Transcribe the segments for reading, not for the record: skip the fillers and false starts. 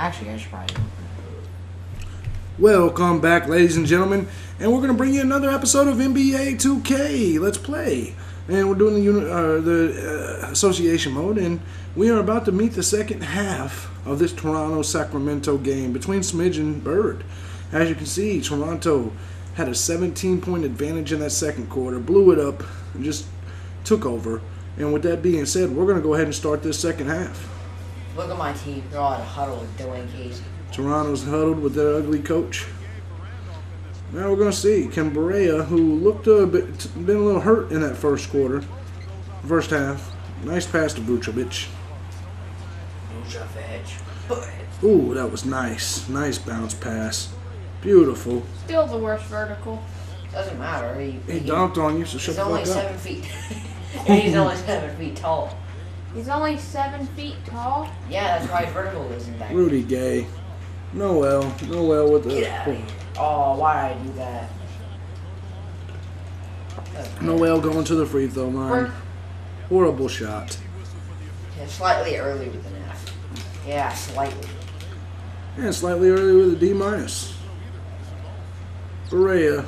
Actually, I should probably. Welcome back, ladies and gentlemen, and we're going to bring you another episode of NBA 2K. Let's play. And we're doing the association mode, and we are about to meet the second half of this Toronto-Sacramento game between Smidge and Bird. As you can see, Toronto had a 17-point advantage in that second quarter, blew it up, and just took over. And with that being said, we're going to go ahead and start this second half. Look at my team. They're all in a huddle with Dwayne Casey. Toronto's huddled with their ugly coach. Now we're going to see Ken Barea, who looked been a little hurt in that first half. Nice pass to Vucevic. Ooh, that was nice. Nice bounce pass. Beautiful. Still the worst vertical. Doesn't matter. He dunked on you, so shut the fuck up. He's only 7 feet. And he's only 7 feet tall. He's only 7 feet tall? Yeah, that's why his vertical isn't that Rudy Gay. Noel with the... Get out of here. Oh, why did I do that? Noel going to the free throw line. Horrible shot. Yeah, slightly early with an F. Yeah, slightly. And slightly early with a D-. Barea.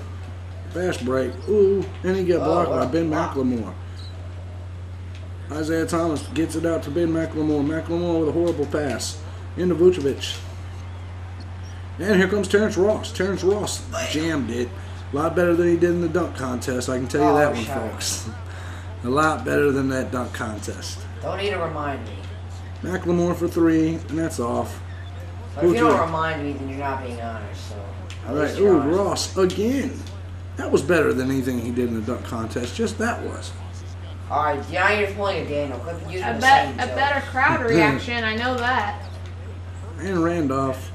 Fast break. Ooh, and he got blocked by Ben McLemore. Isaiah Thomas gets it out to Ben McLemore. McLemore with a horrible pass into Vucevic. And here comes Terrence Ross. Terrence Ross jammed it. A lot better than he did in the dunk contest. I can tell you that one, folks. A lot better than that dunk contest. Don't need to remind me. McLemore for three, and that's off. But if you don't remind me, then you're not being honest. So. All right. Ooh, Ross again. That was better than anything he did in the dunk contest. Just that was. All right. Yeah, you're pulling a Daniel. Quit using a better crowd reaction. I know that. And Randolph.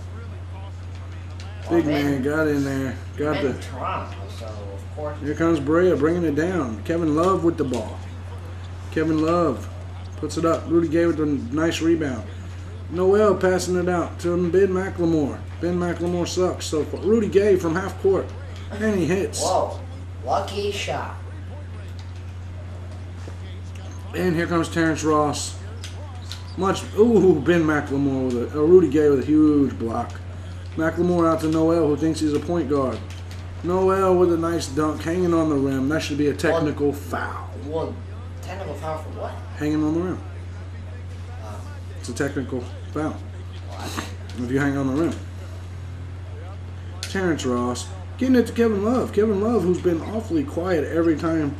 Big man got in there. Got the Toronto, so of course. Here comes Brea bringing it down. Kevin Love with the ball. Kevin Love puts it up. Rudy Gay with a nice rebound. Noel passing it out to Ben McLemore. Ben McLemore sucks so far. Rudy Gay from half court. And he hits. Whoa. Lucky shot. And here comes Terrence Ross. Ooh, Ben McLemore with a Rudy Gay with a huge block. McLemore out to Noel, who thinks he's a point guard. Noel with a nice dunk, hanging on the rim. That should be a technical foul. Well, technical foul for what? Hanging on the rim. It's a technical foul. If you hang on the rim. Terrence Ross getting it to Kevin Love. Kevin Love, who's been awfully quiet every time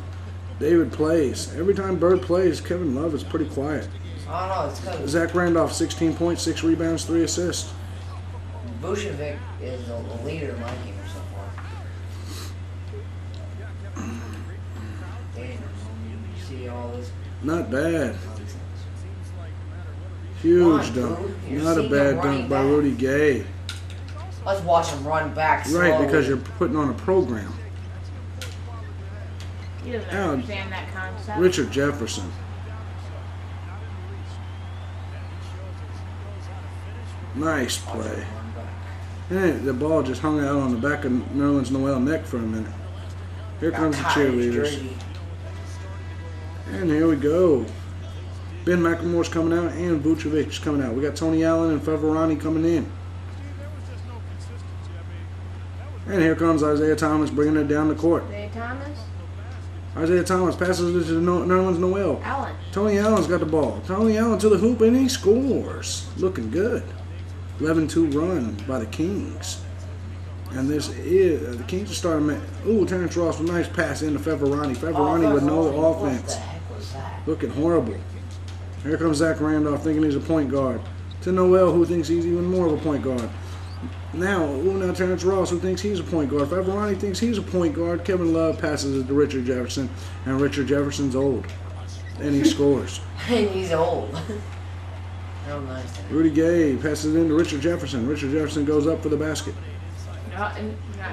David plays. Every time Bird plays, Kevin Love is pretty quiet. I don't know. It's because Zach Randolph, 16 points, 6 rebounds, 3 assists. Vucevic is the leader of my team so far. Damn, you see all this? Not bad. Huge dunk. Not a bad dunk by Rudy Gay. Let's watch him run back slowly. Right, because you're putting on a program. He doesn't understand that concept. Richard Jefferson. Nice play. And the ball just hung out on the back of Nerlens Noel's neck for a minute. Here comes the cheerleaders. And here we go. Ben McLemore's coming out and Vucevic's coming out. We got Tony Allen and Favorani coming in. And here comes Isaiah Thomas bringing it down the court. Isaiah Thomas passes it to Nerlens Noel. Allen. Tony Allen's got the ball. Tony Allen to the hoop and he scores. Looking good. 11-2 run by the Kings. And this is, the Kings are starting, ooh, Terrence Ross with a nice pass into Favorani. Favorani with no offense. What the heck was that? Looking horrible. Here comes Zach Randolph thinking he's a point guard. To Noel, who thinks he's even more of a point guard. Now Terrence Ross, who thinks he's a point guard. Favorani thinks he's a point guard. Kevin Love passes it to Richard Jefferson. And Richard Jefferson's old. And he scores. And he's old. Oh, nice. Rudy Gay passes it into Richard Jefferson. Richard Jefferson goes up for the basket. Not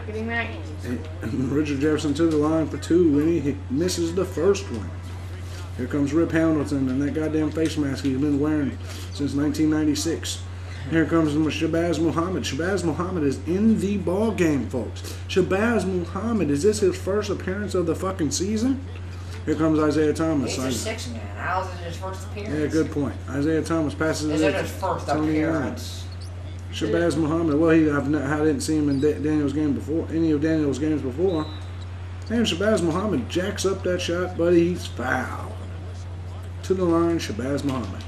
getting that. And Richard Jefferson to the line for two, and he misses the first one. Here comes Rip Hamilton and that goddamn face mask he's been wearing since 1996. Here comes Shabazz Muhammad. Shabazz Muhammad is in the ball game, folks. Shabazz Muhammad, is this his first appearance of the fucking season? Here comes Isaiah Thomas. He's a six man. How is it his first appearance? Yeah, good point. Isaiah Thomas passes it. Is it his first appearance? Shabazz Muhammad. Well, I didn't see him in Daniel's game before, any of Daniel's games before. And Shabazz Muhammad jacks up that shot, but he's fouled. To the line, Shabazz Muhammad.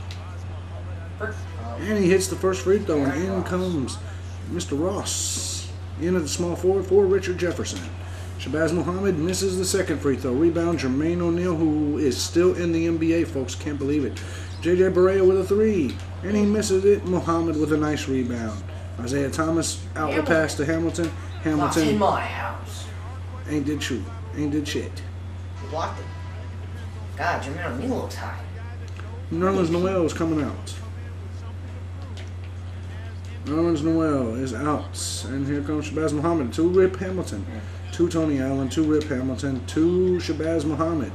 And he hits the first free throw, and in comes Mr. Ross. In at the small forward for Richard Jefferson. Shabazz Muhammad misses the second free throw. Rebound, Jermaine O'Neal, who is still in the NBA, folks. Can't believe it. J.J. Barea with a three. And he misses it. Muhammad with a nice rebound. Isaiah Thomas out the pass to Hamilton. Not in my house. Ain't did shit. You blocked it. God, Jermaine O'Neal looks high. Nerlens Noel is coming out. Nerlens Noel is out. And here comes Shabazz Muhammad. To Rip Hamilton. To Tony Allen. To Rip Hamilton. To Shabazz Muhammad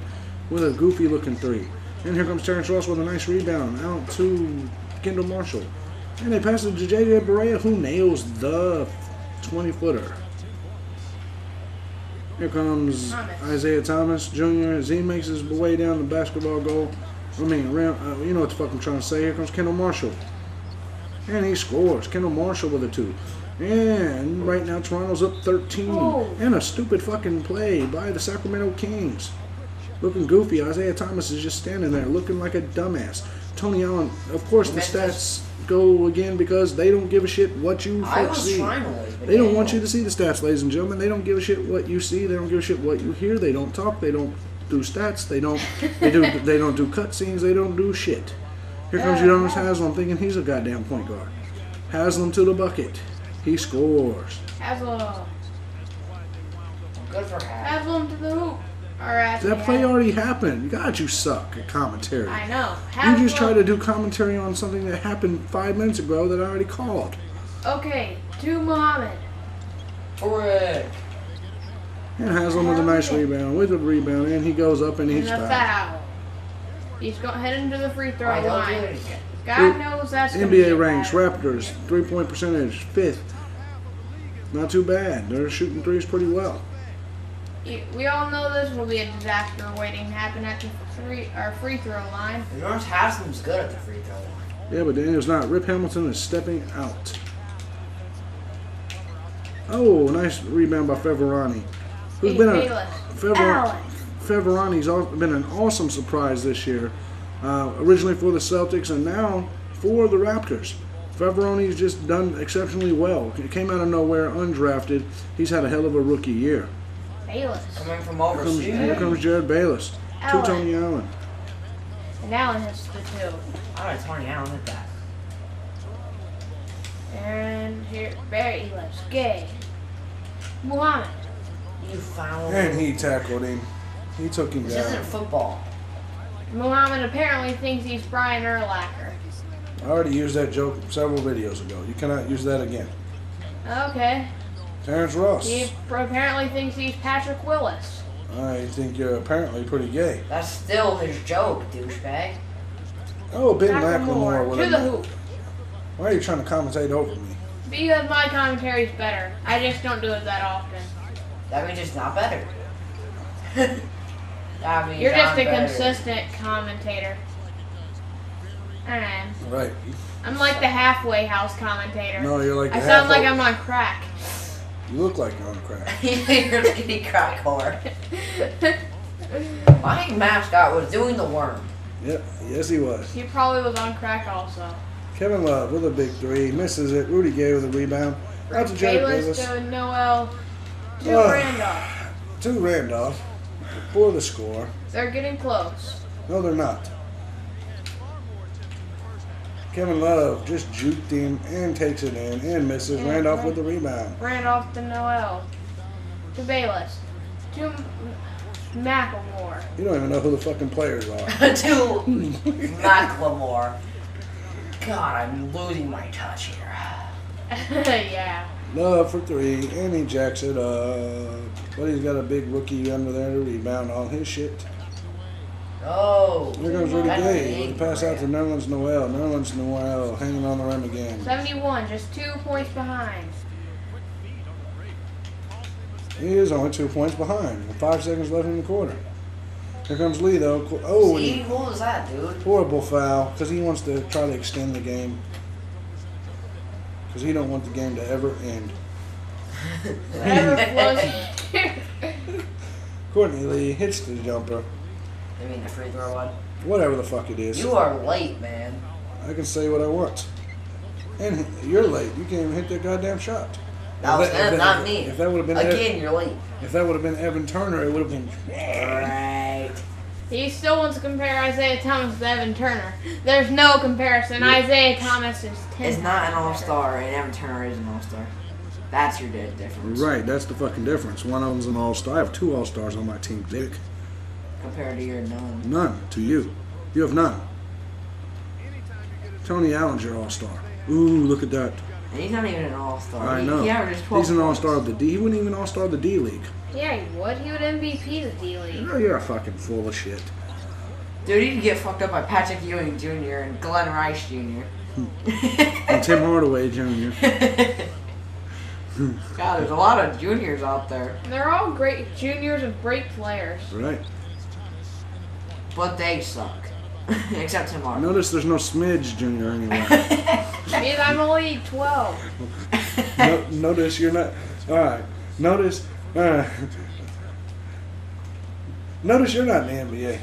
with a goofy looking three. And here comes Terrence Ross with a nice rebound. Out to Kendall Marshall. And they pass it to J.J. Barea, who nails the 20-footer. Here comes Isaiah Thomas Jr. as he makes his way down the basketball goal. You know what the fuck I'm trying to say. Here comes Kendall Marshall. And he scores. Kendall Marshall with a two. And right now Toronto's up 13. And a stupid fucking play by the Sacramento Kings. Looking goofy. Isaiah Thomas is just standing there looking like a dumbass. Tony Allen, of course the stats go again because they don't give a shit what you folks see. They don't want you to see the stats, ladies and gentlemen. They don't give a shit what you see. They don't give a shit what you hear. They don't talk. They don't do stats. They don't do cutscenes. They don't do shit. Here comes Udonis Haslem thinking he's a goddamn point guard. Haslem to the bucket. He scores. Haslem. Good for Haslem to the hoop. That play already happened. God, you suck at commentary. I know. You just try to do commentary on something that happened 5 minutes ago that I already called. Okay, to Muhammad. Correct. And Haslem with a nice rebound. With a rebound, and he goes up and he's foul. He's heading to the free throw line. God knows that's NBA ranks, Raptors, 3-point percentage, 5th. Not too bad. They're shooting threes pretty well. We all know this will be a disaster waiting to happen at the free throw line. Norris Haslam's good at the free throw line. Yeah, but Daniel's not. Rip Hamilton is stepping out. Oh, nice rebound by Feverani. Who's been Feverani's been an awesome surprise this year. Originally for the Celtics and now for the Raptors. Feverani's just done exceptionally well. He came out of nowhere, undrafted. He's had a hell of a rookie year. Bayless. Coming from overseas. Here comes Jared Bayless. To Tony Allen. And Allen hits the two. All right, Tony Allen hit that. And here, Bayless. Gay. Muhammad. You fouled. And he tackled him. He took him down. This isn't football. Muhammad apparently thinks he's Brian Urlacher. I already used that joke several videos ago. You cannot use that again. Okay. Terrence Ross. He apparently thinks he's Patrick Willis. I think you're apparently pretty gay. That's still his joke, douchebag. Oh, Ben McLemore. To the hoop. Why are you trying to commentate over me? Because my commentary's better. I just don't do it that often. That means it's not better. That means You're just a better. consistent commentator. Right. I'm like the halfway house commentator. No, you're like the I sound like I'm on crack. You look like you're on crack. You're a skinny crack whore. My mascot was doing the worm. Yep. Yes, he was. He probably was on crack also. Kevin Love with a big three. Misses it. Rudy Gay with a rebound. Out to Jared Davis. To Noel. To Randolph. To Randolph. For the score. They're getting close. No, they're not. Kevin Love just juked him and takes it in and misses. And Randolph with the rebound. Randolph to Noel. To Bayless. To McLemore. You don't even know who the fucking players are. To McLemore. God, I'm losing my touch here. Yeah. Love for three, and he jacks it up. But he's got a big rookie under there to rebound all his shit. Oh. Here goes Rudy Gay with a pass out to Nerlens Noel. Nerlens Noel hanging on the rim again. 71, just 2 points behind. He is only 2 points behind. With 5 seconds left in the quarter. Here comes Lee, though. Oh, see, what was that, dude? Horrible foul, because he wants to try to extend the game. because he don't want the game to ever end. Whatever flows. Courtney Lee hits the jumper. I mean the free throw one. Whatever the fuck it is. You are late, man. I can say what I want. And you're late. You can't even hit that goddamn shot. That was them, not me. If that would have been Again, you're late. if that would have been Evan Turner, it would have been. Right. He still wants to compare Isaiah Thomas to Evan Turner. There's no comparison. Isaiah Thomas is 10. It's not an all-star, and Evan Turner is an all-star. That's your dead difference. Right, that's the fucking difference. One of them's an all-star. I have 2 all-stars on my team, Dick. Compared to your none. None to you. You have none. Tony Allen's your all-star. Ooh, look at that. And he's not even an all-star. I know. He averages 12 He's an points. all-star of the D. He wouldn't even all-star of the D League. Yeah, he would. He would MVP the D League. No, you're fucking full of shit. Dude, he'd get fucked up by Patrick Ewing Jr. and Glenn Rice Jr. And Tim Hardaway Jr. God, there's a lot of juniors out there. And they're all great juniors of great players. Right. But they suck. Except Tim Hardaway. Notice there's no Smidge Jr. anywhere. Means I'm only 12. Notice you're not. Alright. Notice. Notice you're not in the NBA.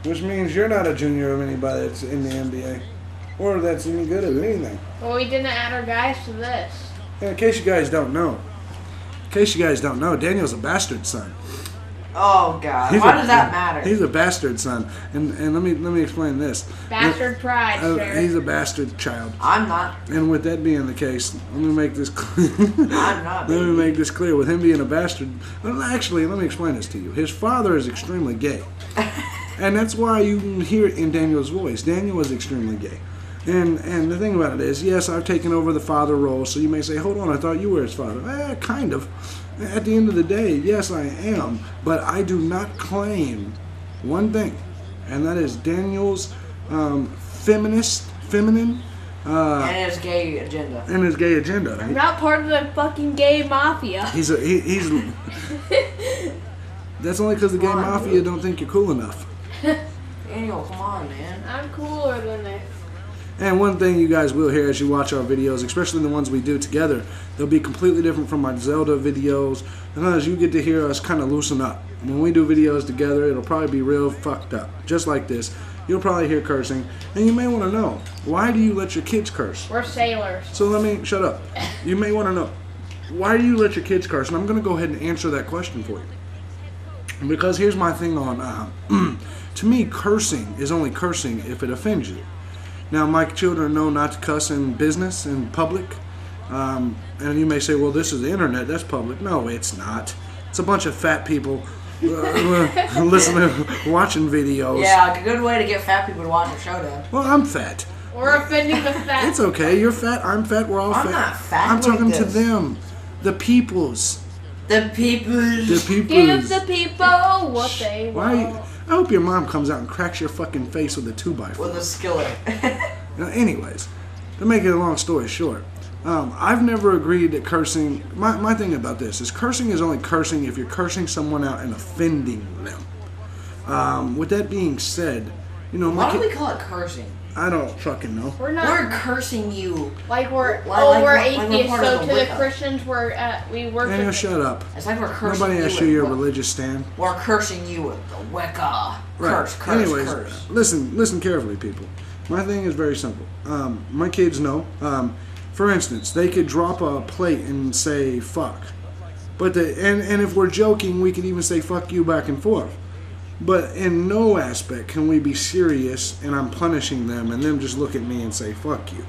Which means you're not a junior of anybody that's in the NBA. Or that's any good at anything. Well, we didn't add our guys to this. And in case you guys don't know. Daniel's a bastard son. Oh, God. He's Why a- does that matter? He's a bastard son. And let me explain this. Bastard pride, sir. He's a bastard child. I'm not. And with that being the case, let me make this clear. I'm not, Let me baby. make this clear. With him being a bastard, well, actually, let me explain this to you. His father is extremely gay. And that's why you can hear it in Daniel's voice. Daniel is extremely gay. And the thing about it is, yes, I've taken over the father role, so you may say, hold on, I thought you were his father. Kind of. At the end of the day, yes, I am. But I do not claim one thing, and that is Daniel's feminine, And his gay agenda. and his gay agenda. I'm not part of the fucking gay mafia. He's that's only because the gay Come on, mafia dude. don't think you're cool enough. Daniel, come on, man. I'm cooler than this. And one thing you guys will hear as you watch our videos, especially the ones we do together, they'll be completely different from my Zelda videos. And as you get to hear us kind of loosen up. When we do videos together, it'll probably be real fucked up. Just like this. You'll probably hear cursing. And you may want to know, why do you let your kids curse? We're sailors. So let me, shut up. You may want to know, why do you let your kids curse? And I'm going to go ahead and answer that question for you. Because here's my thing on, to me, cursing is only cursing if it offends you. Now, my children know not to cuss in business, in public. And you may say, well, this is the internet, that's public. No, it's not. It's a bunch of fat people listening, watching videos. Yeah, a good way to get fat people to watch your show, Dad. Well, I'm fat. We're offending the fat. It's okay. You're fat. I'm fat. We're all I'm fat. not fat. I'm Look talking at to this. them. The peoples. The people. The Give peoples. the people what they Why? want. I hope your mom comes out and cracks your fucking face with a 2x4. With a skillet. Now, anyways, to make it a long story short, I've never agreed that cursing. My thing about this is cursing is only cursing if you're cursing someone out and offending them. With that being said, you know, Why do we call it cursing? I don't fucking know. We're not We're cursing you. like we're like we're we're atheists. part of So the to the Wicca. Christians, we worship. Daniel, shut up. It's like we're cursing Nobody you. asked you with your what- religious stand. We're cursing you with the Wicca. Right. Curse, Anyways, curse. listen carefully, people. My thing is very simple. My kids know. For instance, they could drop a plate and say "fuck," but and if we're joking, we could even say "fuck you" back and forth. But in no aspect can we be serious and I'm punishing them and them just look at me and say "fuck you."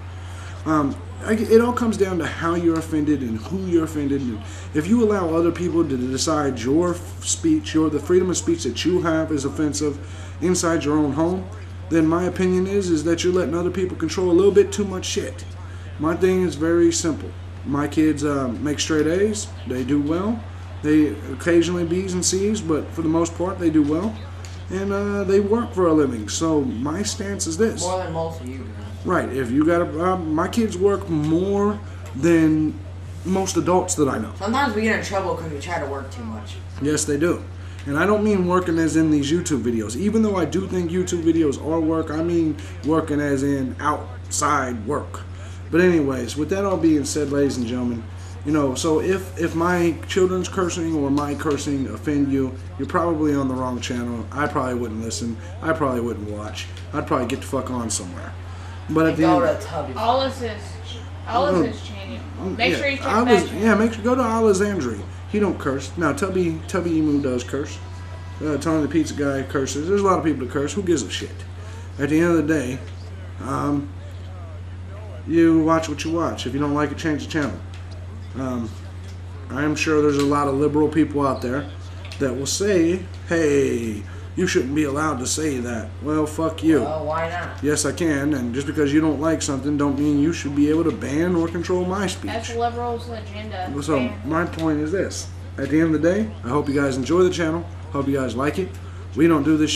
It all comes down to how you're offended and who you're offended. And if you allow other people to decide your speech, the freedom of speech that you have is offensive inside your own home, then my opinion is that you're letting other people control a little bit too much shit. My thing is very simple. My kids make straight A's. They do well. They occasionally B's and C's, but for the most part, they do well. And they work for a living. So my stance is this. More than most of you guys. Right. If you got my kids work more than most adults that I know. Sometimes we get in trouble because we try to work too much. Yes, they do. And I don't mean working as in these YouTube videos. Even though I do think YouTube videos are work, I mean working as in outside work. But anyways, with that all being said, ladies and gentlemen, you know, so if my children's cursing or my cursing offend you, you're probably on the wrong channel. I probably wouldn't listen. I probably wouldn't watch. I'd probably get the fuck on somewhere. But at the Go end, to Tubby. All is his channel. Make sure you check that channel. yeah, make sure go to Alexandri. He don't curse. Now Tubby Emu does curse. Tony the Pizza Guy curses. There's a lot of people that curse. Who gives a shit? At the end of the day, you watch what you watch. If you don't like it, change the channel. I am sure there's a lot of liberal people out there that will say, hey, you shouldn't be allowed to say that. Well, fuck you. Well, why not? Yes, I can, and just because you don't like something don't mean you should be able to ban or control my speech. That's liberals' agenda. So Ban. my point is this. At the end of the day, I hope you guys enjoy the channel. Hope you guys like it. We don't do this